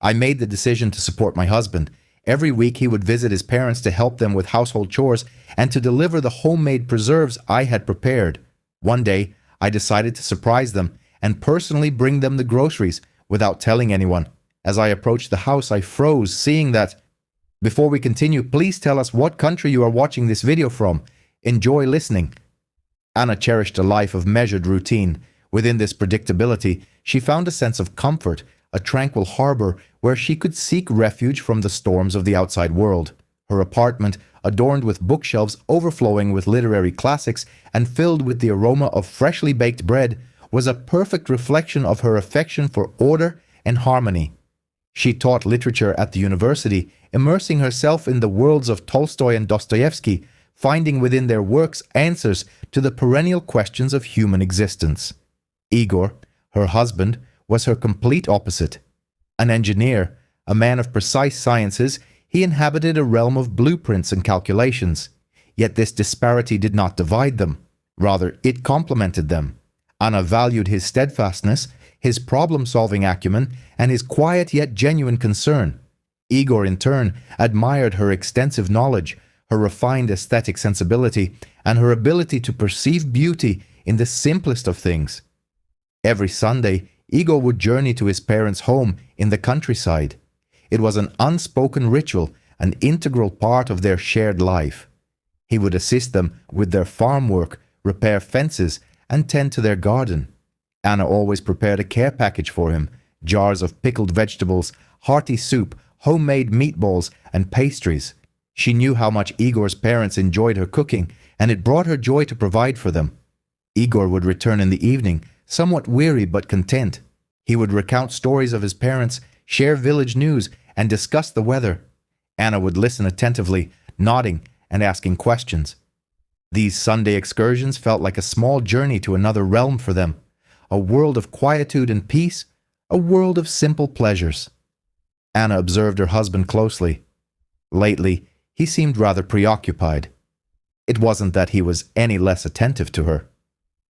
I made the decision to support my husband. Every week he would visit his parents to help them with household chores and to deliver the homemade preserves I had prepared. One day, I decided to surprise them and personally bring them the groceries without telling anyone. As I approached the house, I froze, seeing that. Before we continue, please tell us what country you are watching this video from. Enjoy listening. Anna cherished a life of measured routine. Within this predictability, she found a sense of comfort, a tranquil harbor where she could seek refuge from the storms of the outside world. Her apartment, adorned with bookshelves overflowing with literary classics and filled with the aroma of freshly baked bread, was a perfect reflection of her affection for order and harmony. She taught literature at the university, immersing herself in the worlds of Tolstoy and Dostoevsky, finding within their works answers to the perennial questions of human existence. Igor, her husband, was her complete opposite. An engineer, a man of precise sciences, he inhabited a realm of blueprints and calculations. Yet this disparity did not divide them. Rather, it complemented them. Anna valued his steadfastness, his problem-solving acumen, and his quiet yet genuine concern. Igor, in turn, admired her extensive knowledge, her refined aesthetic sensibility, and her ability to perceive beauty in the simplest of things. Every Sunday, Igor would journey to his parents' home in the countryside. It was an unspoken ritual, an integral part of their shared life. He would assist them with their farm work, repair fences, and tend to their garden. Anna always prepared a care package for him, jars of pickled vegetables, hearty soup, homemade meatballs, and pastries. She knew how much Igor's parents enjoyed her cooking, and it brought her joy to provide for them. Igor would return in the evening, somewhat weary but content. He would recount stories of his parents, share village news, and discuss the weather. Anna would listen attentively, nodding and asking questions. These Sunday excursions felt like a small journey to another realm for them, a world of quietude and peace, a world of simple pleasures. Anna observed her husband closely. Lately, he seemed rather preoccupied. It wasn't that he was any less attentive to her.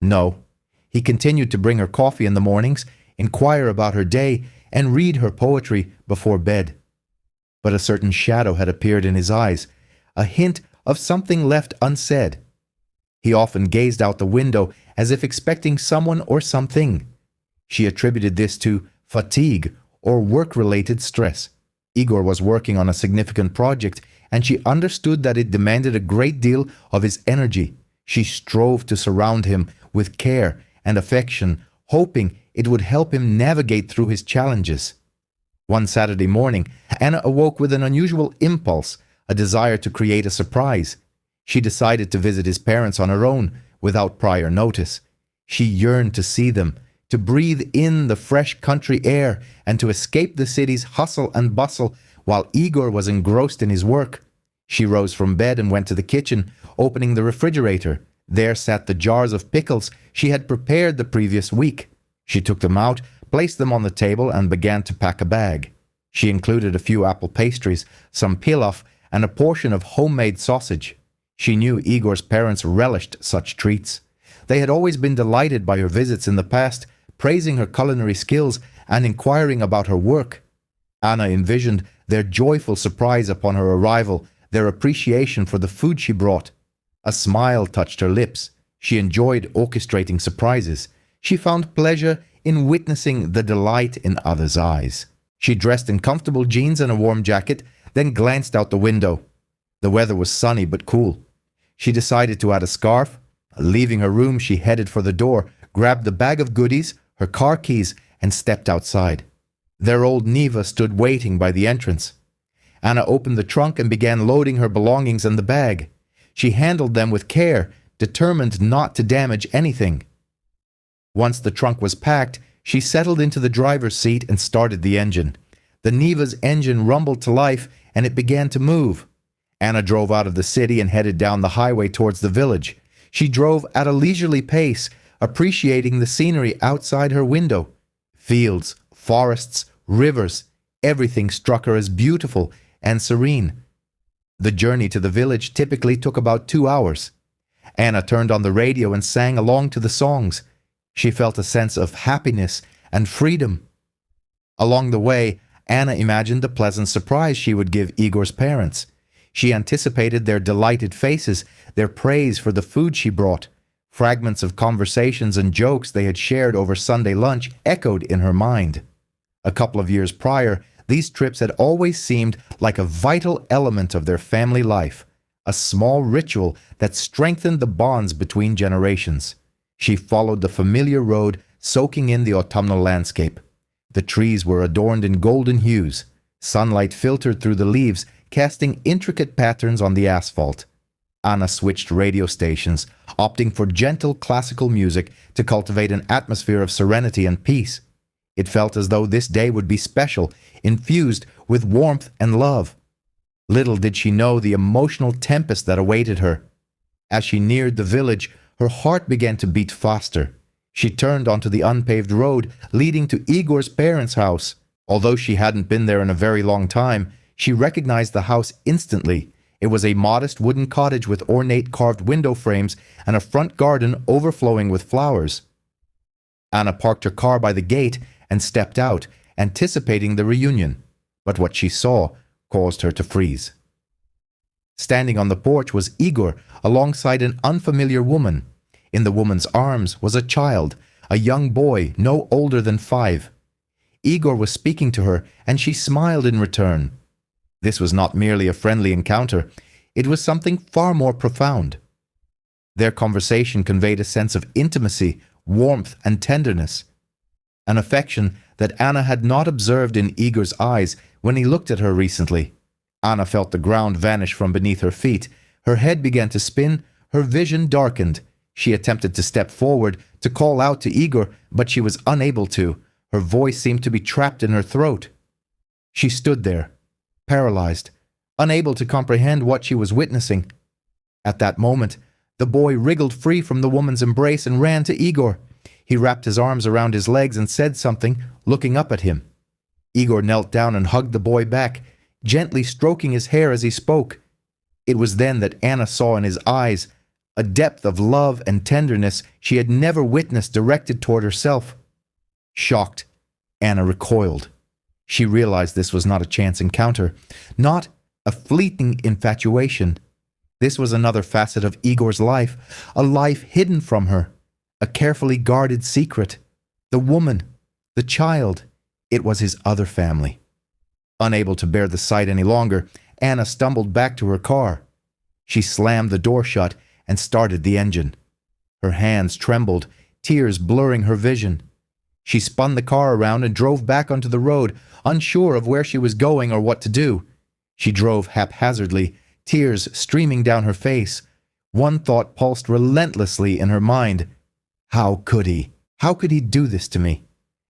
No, he continued to bring her coffee in the mornings, inquire about her day, and read her poetry before bed. But a certain shadow had appeared in his eyes, a hint of something left unsaid. He often gazed out the window as if expecting someone or something. She attributed this to fatigue or work-related stress. Igor was working on a significant project, and she understood that it demanded a great deal of his energy. She strove to surround him with care and affection, hoping it would help him navigate through his challenges. One Saturday morning, Anna awoke with an unusual impulse, a desire to create a surprise. She decided to visit his parents on her own, without prior notice. She yearned to see them, to breathe in the fresh country air, and to escape the city's hustle and bustle while Igor was engrossed in his work. She rose from bed and went to the kitchen, opening the refrigerator. There sat the jars of pickles she had prepared the previous week. She took them out, placed them on the table, and began to pack a bag. She included a few apple pastries, some pilaf, and a portion of homemade sausage. She knew Igor's parents relished such treats. They had always been delighted by her visits in the past, praising her culinary skills and inquiring about her work. Anna envisioned their joyful surprise upon her arrival, their appreciation for the food she brought. A smile touched her lips. She enjoyed orchestrating surprises. She found pleasure in witnessing the delight in others' eyes. She dressed in comfortable jeans and a warm jacket, then glanced out the window. The weather was sunny but cool. She decided to add a scarf. Leaving her room, she headed for the door, grabbed the bag of goodies, her car keys, and stepped outside. Their old Neva stood waiting by the entrance. Anna opened the trunk and began loading her belongings in the bag. She handled them with care, determined not to damage anything. Once the trunk was packed, she settled into the driver's seat and started the engine. The Neva's engine rumbled to life, and it began to move. Anna drove out of the city and headed down the highway towards the village. She drove at a leisurely pace, appreciating the scenery outside her window. Fields, forests, rivers, everything struck her as beautiful and serene. The journey to the village typically took about 2 hours. Anna turned on the radio and sang along to the songs. She felt a sense of happiness and freedom. Along the way, Anna imagined the pleasant surprise she would give Igor's parents. She anticipated their delighted faces, their praise for the food she brought. Fragments of conversations and jokes they had shared over Sunday lunch echoed in her mind. A couple of years prior, these trips had always seemed like a vital element of their family life, a small ritual that strengthened the bonds between generations. She followed the familiar road, soaking in the autumnal landscape. The trees were adorned in golden hues. Sunlight filtered through the leaves, casting intricate patterns on the asphalt. Anna switched radio stations, opting for gentle classical music to cultivate an atmosphere of serenity and peace. It felt as though this day would be special, infused with warmth and love. Little did she know the emotional tempest that awaited her. As she neared the village, her heart began to beat faster. She turned onto the unpaved road leading to Igor's parents' house. Although she hadn't been there in a very long time, she recognized the house instantly. It was a modest wooden cottage with ornate carved window frames and a front garden overflowing with flowers. Anna parked her car by the gate and stepped out, anticipating the reunion. But what she saw caused her to freeze. Standing on the porch was Igor alongside an unfamiliar woman. In the woman's arms was a child, a young boy no older than 5. Igor was speaking to her, and she smiled in return. This was not merely a friendly encounter. It was something far more profound. Their conversation conveyed a sense of intimacy, warmth, and tenderness. An affection that Anna had not observed in Igor's eyes when he looked at her recently. Anna felt the ground vanish from beneath her feet. Her head began to spin, her vision darkened. She attempted to step forward, to call out to Igor, but she was unable to. Her voice seemed to be trapped in her throat. She stood there, paralyzed, unable to comprehend what she was witnessing. At that moment, the boy wriggled free from the woman's embrace and ran to Igor. He wrapped his arms around his legs and said something, looking up at him. Igor knelt down and hugged the boy back, gently stroking his hair as he spoke. It was then that Anna saw in his eyes a depth of love and tenderness she had never witnessed directed toward herself. Shocked, Anna recoiled. She realized this was not a chance encounter, not a fleeting infatuation. This was another facet of Igor's life, a life hidden from her, a carefully guarded secret. The woman, the child, it was his other family. Unable to bear the sight any longer, Anna stumbled back to her car. She slammed the door shut and started the engine. Her hands trembled, tears blurring her vision. She spun the car around and drove back onto the road, unsure of where she was going or what to do. She drove haphazardly, tears streaming down her face. One thought pulsed relentlessly in her mind. How could he? How could he do this to me?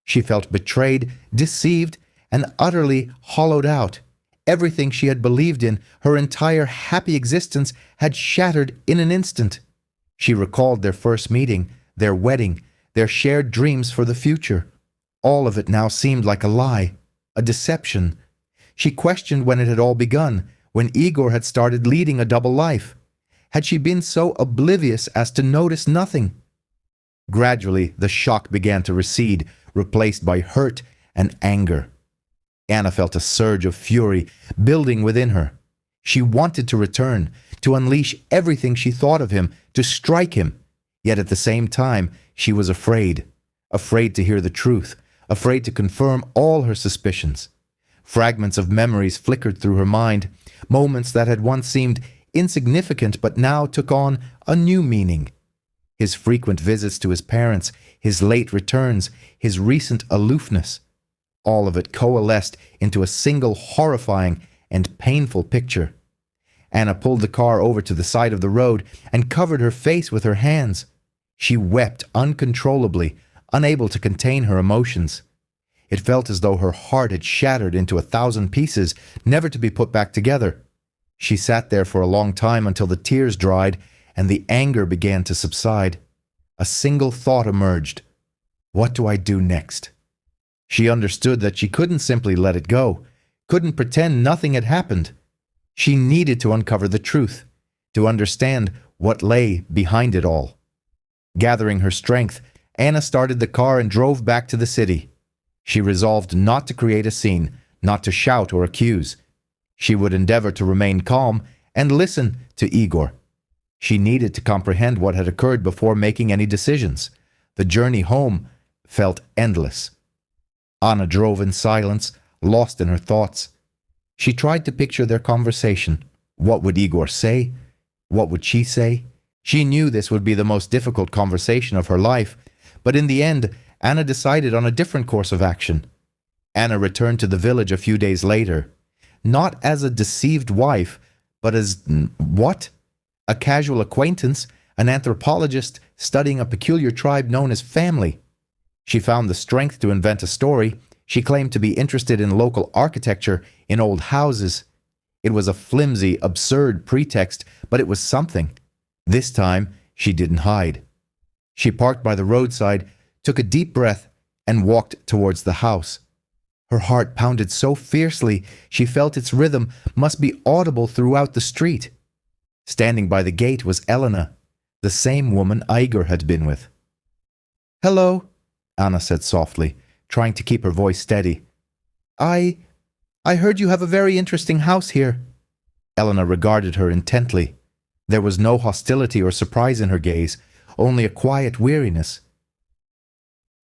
She felt betrayed, deceived, and utterly hollowed out. Everything she had believed in, her entire happy existence, had shattered in an instant. She recalled their first meeting, their wedding, their shared dreams for the future. All of it now seemed like a lie, a deception. She questioned when it had all begun, when Igor had started leading a double life. Had she been so oblivious as to notice nothing? Gradually, the shock began to recede, replaced by hurt and anger. Anna felt a surge of fury building within her. She wanted to return, to unleash everything she thought of him, to strike him. Yet at the same time, she was afraid. Afraid to hear the truth, afraid to confirm all her suspicions. Fragments of memories flickered through her mind, moments that had once seemed insignificant but now took on a new meaning. His frequent visits to his parents, his late returns, his recent aloofness. All of it coalesced into a single horrifying and painful picture. Anna pulled the car over to the side of the road and covered her face with her hands. She wept uncontrollably, unable to contain her emotions. It felt as though her heart had shattered into 1,000 pieces, never to be put back together. She sat there for a long time until the tears dried and the anger began to subside. A single thought emerged. What do I do next? She understood that she couldn't simply let it go, couldn't pretend nothing had happened. She needed to uncover the truth, to understand what lay behind it all. Gathering her strength, Anna started the car and drove back to the city. She resolved not to create a scene, not to shout or accuse. She would endeavor to remain calm and listen to Igor. She needed to comprehend what had occurred before making any decisions. The journey home felt endless. Anna drove in silence, lost in her thoughts. She tried to picture their conversation. What would Igor say? What would she say? She knew this would be the most difficult conversation of her life, but in the end, Anna decided on a different course of action. Anna returned to the village a few days later, not as a deceived wife, but as what? A casual acquaintance, an anthropologist studying a peculiar tribe known as family. She found the strength to invent a story. She claimed to be interested in local architecture, in old houses. It was a flimsy, absurd pretext, but it was something. This time, she didn't hide. She parked by the roadside, took a deep breath, and walked towards the house. Her heart pounded so fiercely she felt its rhythm must be audible throughout the street. Standing by the gate was Elena, the same woman Igor had been with. "Hello," Anna said softly, trying to keep her voice steady. I heard you have a very interesting house here." Elena regarded her intently. There was no hostility or surprise in her gaze, only a quiet weariness.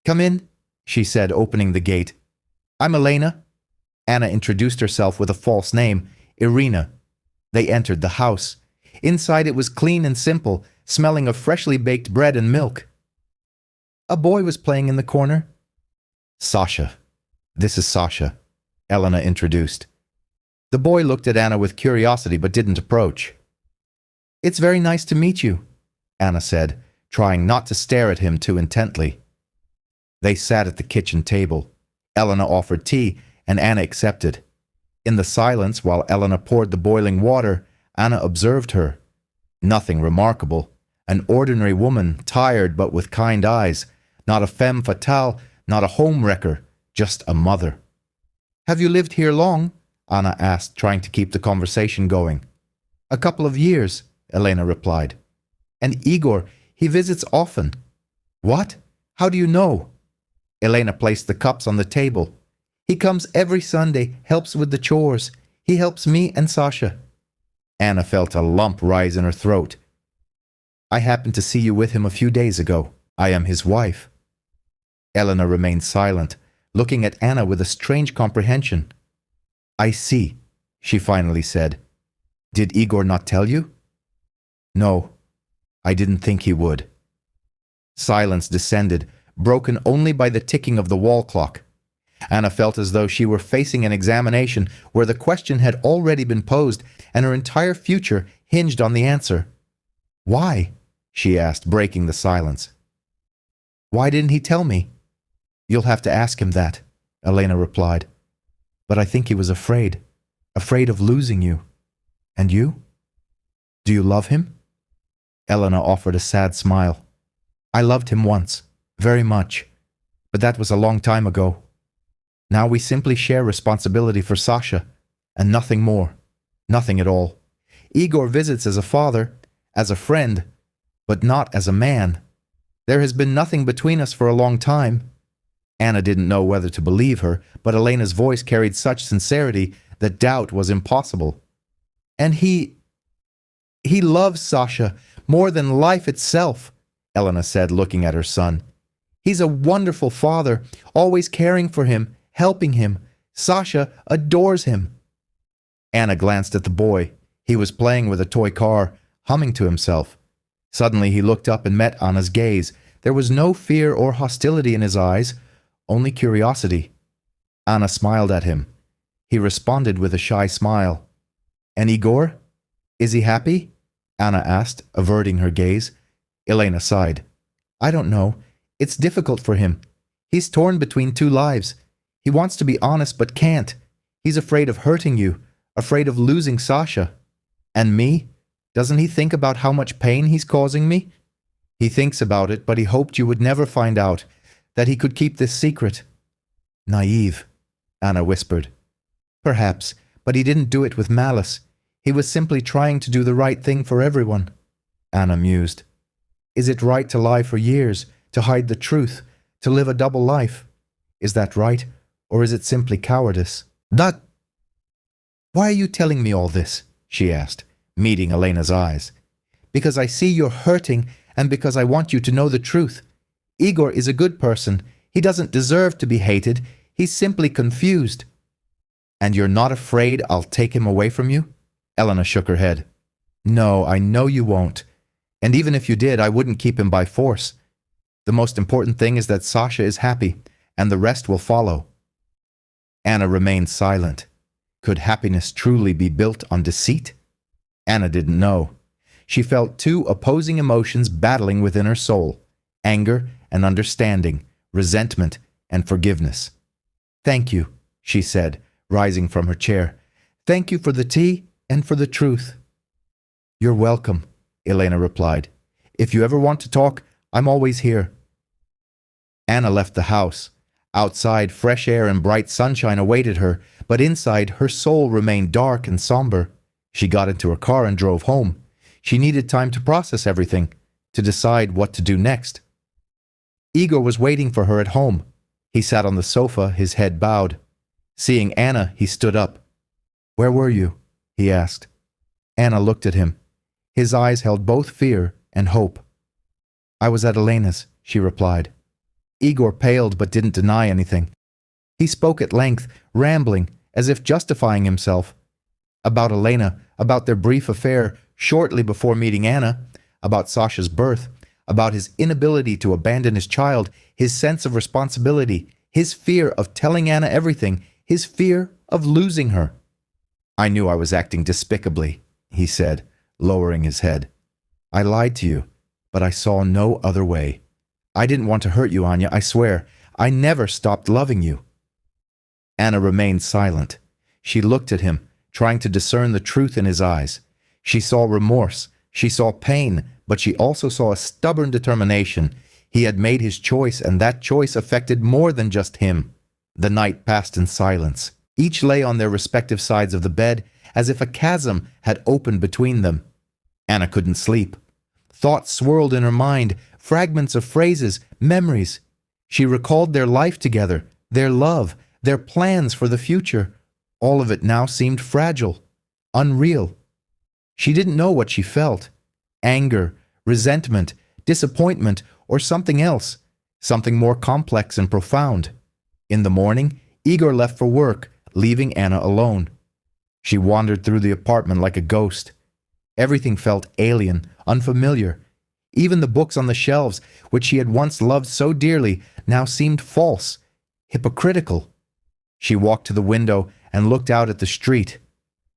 "Come in," she said, opening the gate. "I'm Elena." Anna introduced herself with a false name, Irina. They entered the house. Inside it was clean and simple, smelling of freshly baked bread and milk. A boy was playing in the corner. "Sasha. This is Sasha," Elena introduced. The boy looked at Anna with curiosity but didn't approach. "It's very nice to meet you," Anna said, trying not to stare at him too intently. They sat at the kitchen table. Elena offered tea, and Anna accepted. In the silence, while Elena poured the boiling water, Anna observed her. Nothing remarkable. An ordinary woman, tired but with kind eyes. Not a femme fatale, not a home wrecker, just a mother. "Have you lived here long?" Anna asked, trying to keep the conversation going. "A couple of years," Elena replied. "And Igor, he visits often." "What? How do you know?" Elena placed the cups on the table. "He comes every Sunday, helps with the chores. He helps me and Sasha." Anna felt a lump rise in her throat. "I happened to see you with him a few days ago. I am his wife." Elena remained silent, looking at Anna with a strange comprehension. "I see," she finally said. "Did Igor not tell you?" "No, I didn't think he would." Silence descended, broken only by the ticking of the wall clock. Anna felt as though she were facing an examination where the question had already been posed and her entire future hinged on the answer. "Why?" she asked, breaking the silence. "Why didn't he tell me?" "You'll have to ask him that," Elena replied. "But I think he was afraid of losing you. And you? Do you love him?" Elena offered a sad smile. "I loved him once, very much, but that was a long time ago. Now we simply share responsibility for Sasha, and nothing more, nothing at all. Igor visits as a father, as a friend, but not as a man. There has been nothing between us for a long time." Anna didn't know whether to believe her, but Elena's voice carried such sincerity that doubt was impossible. "And he loves Sasha more than life itself," Elena said, looking at her son. "He's a wonderful father, always caring for him, helping him. Sasha adores him." Anna glanced at the boy. He was playing with a toy car, humming to himself. Suddenly he looked up and met Anna's gaze. There was no fear or hostility in his eyes, only curiosity. Anna smiled at him. He responded with a shy smile. "And Igor? Is he happy?" Anna asked, averting her gaze. Elena sighed. "I don't know. It's difficult for him. He's torn between two lives. He wants to be honest but can't. He's afraid of hurting you, afraid of losing Sasha. And me? Doesn't he think about how much pain he's causing me? He thinks about it, but he hoped you would never find out, that he could keep this secret." "Naive," Anna whispered. "Perhaps, but he didn't do it with malice. He was simply trying to do the right thing for everyone," Anna mused. "Is it right to lie for years, to hide the truth, to live a double life? Is that right, or is it simply cowardice?" That... Why are you telling me all this? She asked, meeting Elena's eyes. Because I see you're hurting and because I want you to know the truth. Igor is a good person. He doesn't deserve to be hated. He's simply confused. And you're not afraid I'll take him away from you? Elena shook her head. No, I know you won't. And even if you did, I wouldn't keep him by force. The most important thing is that Sasha is happy, and the rest will follow. Anna remained silent. Could happiness truly be built on deceit? Anna didn't know. She felt two opposing emotions battling within her soul: anger and understanding, resentment and forgiveness. Thank you, she said, rising from her chair. Thank you for the tea and for the truth. You're welcome, Elena replied. If you ever want to talk, I'm always here. Anna left the house. Outside, fresh air and bright sunshine awaited her, but inside, her soul remained dark and somber. She got into her car and drove home. She needed time to process everything, to decide what to do next. Igor was waiting for her at home. He sat on the sofa, his head bowed. Seeing Anna, he stood up. Where were you? He asked. Anna looked at him. His eyes held both fear and hope. I was at Elena's, she replied. Igor paled but didn't deny anything. He spoke at length, rambling, as if justifying himself. About Elena, about their brief affair shortly before meeting Anna, about Sasha's birth, about his inability to abandon his child, his sense of responsibility, his fear of telling Anna everything, his fear of losing her. I knew I was acting despicably, he said, lowering his head. I lied to you, but I saw no other way. I didn't want to hurt you, Anya, I swear. I never stopped loving you. Anna remained silent. She looked at him, trying to discern the truth in his eyes. She saw remorse, she saw pain, but she also saw a stubborn determination. He had made his choice, and that choice affected more than just him. The night passed in silence. Each lay on their respective sides of the bed, as if a chasm had opened between them. Anna couldn't sleep. Thoughts swirled in her mind, fragments of phrases, memories. She recalled their life together, their love, their plans for the future. All of it now seemed fragile, unreal. She didn't know what she felt. Anger, resentment, disappointment, or something else, something more complex and profound. In the morning, Igor left for work, leaving Anna alone. She wandered through the apartment like a ghost. Everything felt alien, unfamiliar. Even the books on the shelves, which she had once loved so dearly, now seemed false, hypocritical. She walked to the window and looked out at the street.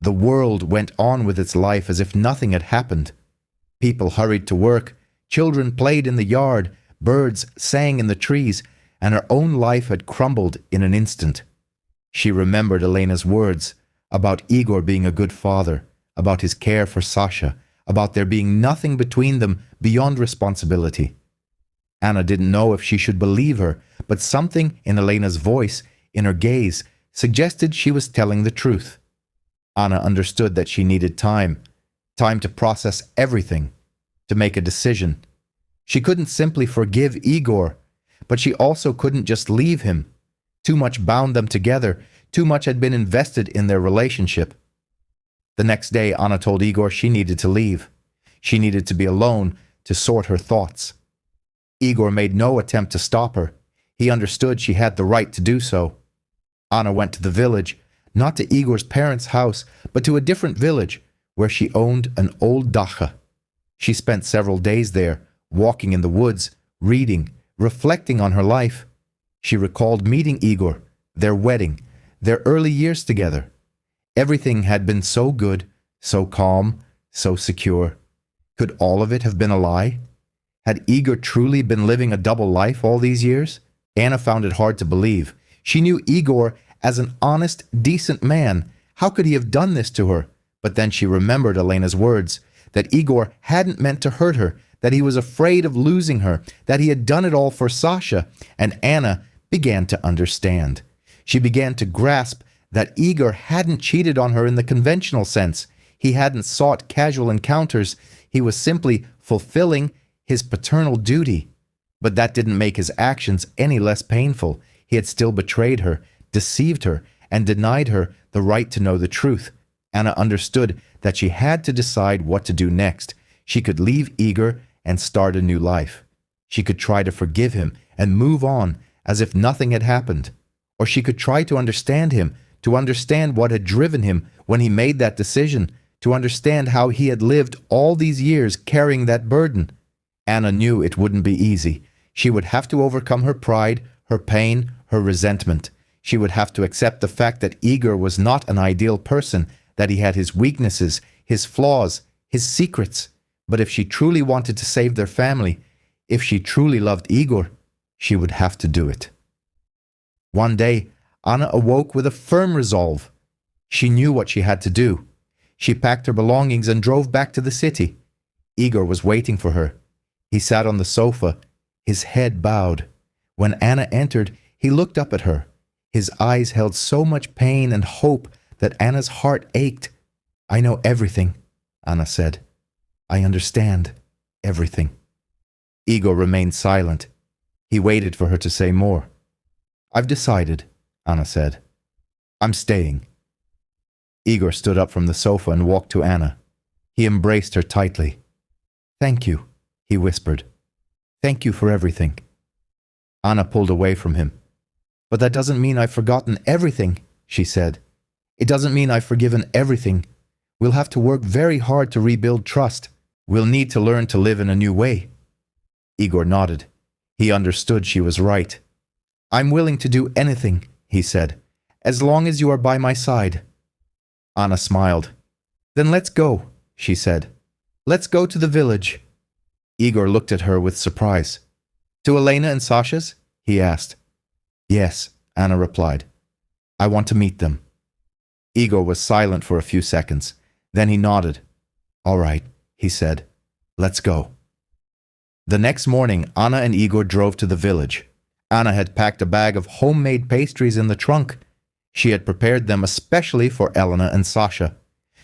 The world went on with its life as if nothing had happened. People hurried to work, children played in the yard, birds sang in the trees, and her own life had crumbled in an instant. She remembered Elena's words about Igor being a good father, about his care for Sasha, about there being nothing between them beyond responsibility. Anna didn't know if she should believe her, but something in Elena's voice, in her gaze, suggested she was telling the truth. Anna understood that she needed time to process everything, to make a decision. She couldn't simply forgive Igor, but she also couldn't just leave him. Too much bound them together, too much had been invested in their relationship. The next day, Anna told Igor she needed to leave. She needed to be alone to sort her thoughts. Igor made no attempt to stop her. He understood she had the right to do so. Anna went to the village, not to Igor's parents' house, but to a different village where she owned an old dacha. She spent several days there, walking in the woods, reading, reflecting on her life. She recalled meeting Igor, their wedding, their early years together. Everything had been so good, so calm, so secure. Could all of it have been a lie? Had Igor truly been living a double life all these years? Anna found it hard to believe. She knew Igor as an honest, decent man. How could he have done this to her? But then she remembered Elena's words, that Igor hadn't meant to hurt her, that he was afraid of losing her, that he had done it all for Sasha, and Anna began to understand. She began to grasp that Igor hadn't cheated on her in the conventional sense. He hadn't sought casual encounters. He was simply fulfilling his paternal duty. But that didn't make his actions any less painful. He had still betrayed her, deceived her, and denied her the right to know the truth. Anna understood that she had to decide what to do next. She could leave Igor and start a new life. She could try to forgive him and move on as if nothing had happened. Or she could try to understand him, to understand what had driven him when he made that decision, to understand how he had lived all these years carrying that burden. Anna knew it wouldn't be easy. She would have to overcome her pride, her pain, her resentment. She would have to accept the fact that Igor was not an ideal person, that he had his weaknesses, his flaws, his secrets. But if she truly wanted to save their family, if she truly loved Igor, she would have to do it. One day, Anna awoke with a firm resolve. She knew what she had to do. She packed her belongings and drove back to the city. Igor was waiting for her. He sat on the sofa, his head bowed. When Anna entered, he looked up at her. His eyes held so much pain and hope that Anna's heart ached. "I know everything," Anna said. "I understand everything." Igor remained silent. He waited for her to say more. "I've decided," Anna said. "I'm staying." Igor stood up from the sofa and walked to Anna. He embraced her tightly. "Thank you," he whispered. "Thank you for everything." Anna pulled away from him. "But that doesn't mean I've forgotten everything," she said. "It doesn't mean I've forgiven everything. We'll have to work very hard to rebuild trust. We'll need to learn to live in a new way." Igor nodded. He understood she was right. "I'm willing to do anything," he said, "as long as you are by my side." Anna smiled. "Then let's go," she said. "Let's go to the village." Igor looked at her with surprise. "To Elena and Sasha's?" he asked. "Yes," Anna replied. "I want to meet them." Igor was silent for a few seconds. Then he nodded. "All right," he said. "Let's go." The next morning, Anna and Igor drove to the village. Anna had packed a bag of homemade pastries in the trunk. She had prepared them especially for Elena and Sasha.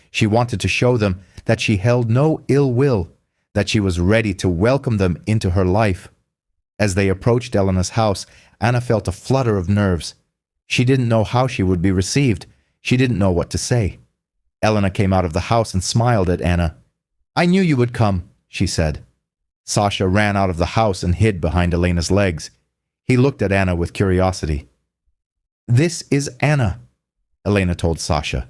She wanted to show them that she held no ill will, that she was ready to welcome them into her life. As they approached Elena's house, Anna felt a flutter of nerves. She didn't know how she would be received. She didn't know what to say. Elena came out of the house and smiled at Anna. "I knew you would come," she said. Sasha ran out of the house and hid behind Elena's legs. He looked at Anna with curiosity. "This is Anna," Elena told Sasha.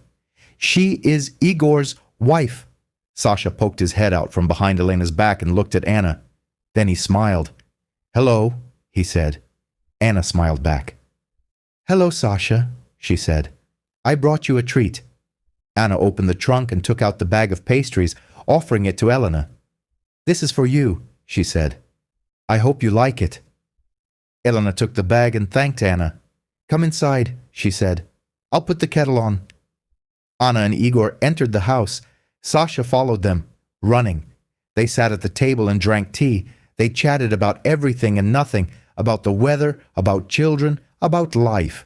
"She is Igor's wife." Sasha poked his head out from behind Elena's back and looked at Anna. Then he smiled. "Hello," he said. Anna smiled back. "Hello, Sasha," she said. "I brought you a treat." Anna opened the trunk and took out the bag of pastries, offering it to Elena. "This is for you," she said. "I hope you like it." Elena took the bag and thanked Anna. "Come inside," she said. "I'll put the kettle on." Anna and Igor entered the house. Sasha followed them, running. They sat at the table and drank tea. They chatted about everything and nothing, about the weather, about children, about life.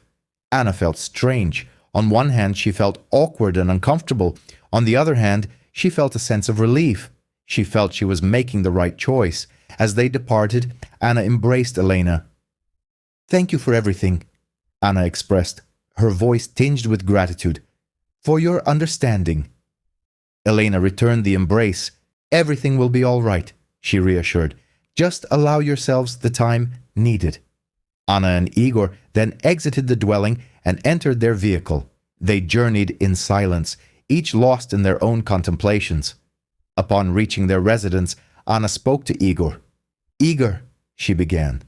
Anna felt strange. On one hand, she felt awkward and uncomfortable. On the other hand, she felt a sense of relief. She felt she was making the right choice. As they departed, Anna embraced Elena. "Thank you for everything," Anna expressed, her voice tinged with gratitude. "For your understanding." Elena returned the embrace. "Everything will be all right," she reassured. "Just allow yourselves the time needed." Anna and Igor then exited the dwelling and entered their vehicle. They journeyed in silence, each lost in their own contemplations. Upon reaching their residence, Anna spoke to Igor. "Igor," she began,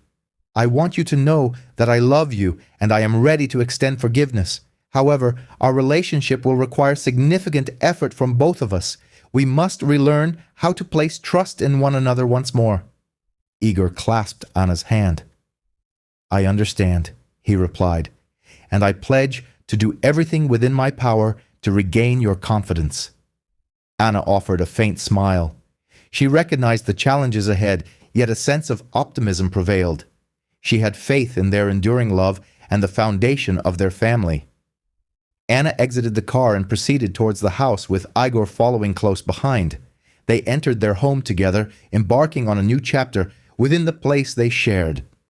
"I want you to know that I love you and I am ready to extend forgiveness. However, our relationship will require significant effort from both of us. We must relearn how to place trust in one another once more." Igor clasped Anna's hand. "I understand," he replied, "and I pledge to do everything within my power to regain your confidence." Anna offered a faint smile. She recognized the challenges ahead, yet a sense of optimism prevailed. She had faith in their enduring love and the foundation of their family. Anna exited the car and proceeded towards the house, with Igor following close behind. They entered their home together, embarking on a new chapter within the place they shared.